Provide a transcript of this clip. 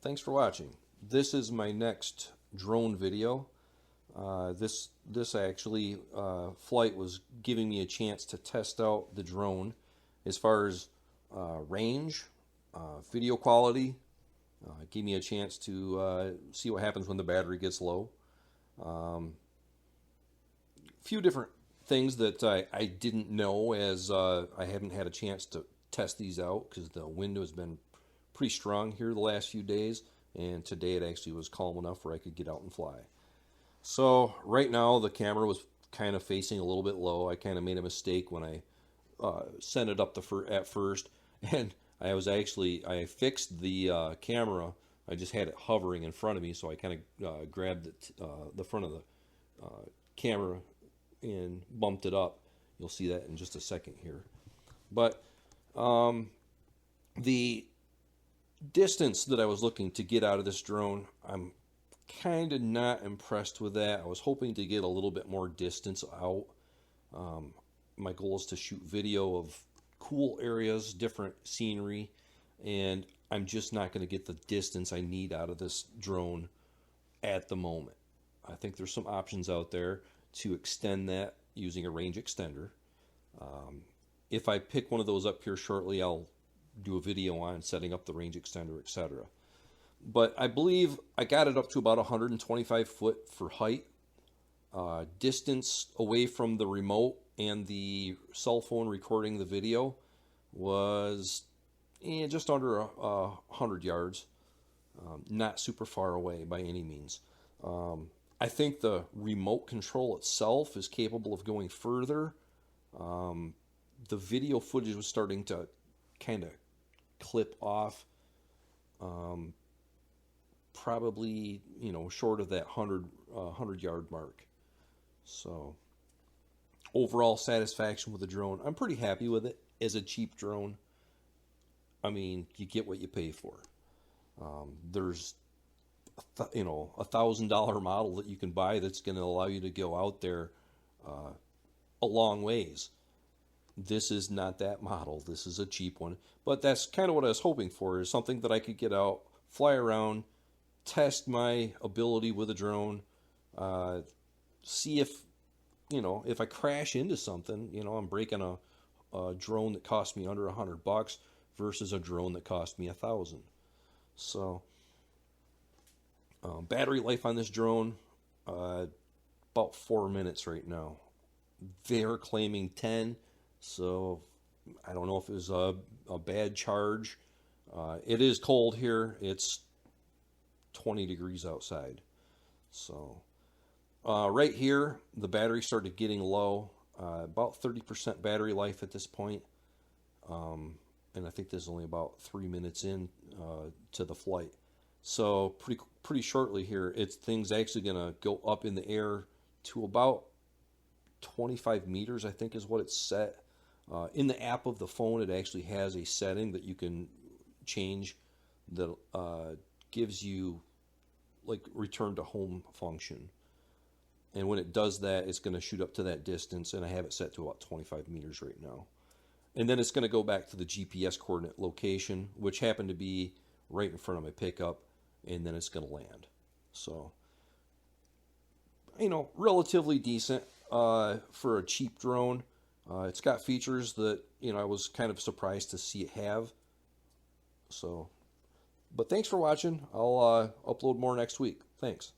Thanks for watching. This is my next drone video. This actually flight was giving me a chance to test out the drone as far as range, video quality. Gave me a chance to see what happens when the battery gets low. A few different things that I didn't know, as I haven't had a chance to test these out because the wind has been pretty strong here the last few days, and today it actually was calm enough where I could get out and fly. So right now the camera was kind of facing a little bit low. I kind of made a mistake when I sent it up at first, and I fixed the camera. I just had it hovering in front of me, so I kind of grabbed the front of the camera and bumped it up. You'll see that in just a second here. But the distance that I was looking to get out of this drone, I'm kind of not impressed with that. I was hoping to get a little bit more distance out. My goal is to shoot video of cool areas, different scenery, and I'm just not going to get the distance I need out of this drone at the moment. I think there's some options out there to extend that using a range extender. If I pick one of those up here shortly, I'll do a video on setting up the range extender, etc. But I believe I got it up to about 125 foot for height. Distance away from the remote and the cell phone recording the video was just under 100 yards. Not super far away by any means. I think the remote control itself is capable of going further. The video footage was starting to kind of clip off. Probably, short of that 100 yard mark. So overall satisfaction with the drone, I'm pretty happy with it. As a cheap drone, I mean, you get what you pay for. There's $1,000 model that you can buy that's going to allow you to go out there a long ways. This is not that model. This is a cheap one, but that's kind of what I was hoping for, is something that I could get out, fly around, test my ability with a drone, see if I crash into something, I'm breaking a drone that cost me under $100 versus a drone that cost me $1,000. So battery life on this drone, about 4 minutes right now. They're claiming 10, so I don't know if it was a bad charge. It is cold here. It's 20 degrees outside. So right here, the battery started getting low. About 30% battery life at this point. And I think this is only about 3 minutes in to the flight. So pretty shortly here, things actually going to go up in the air to about 25 meters, I think is what it's set. In the app of the phone, it actually has a setting that you can change that gives you like return to home function. And when it does that, it's going to shoot up to that distance, and I have it set to about 25 meters right now. And then it's going to go back to the GPS coordinate location, which happened to be right in front of my pickup, and then it's going to land. So, relatively decent for a cheap drone. It's got features that, I was kind of surprised to see it have. So, but thanks for watching. I'll upload more next week. Thanks.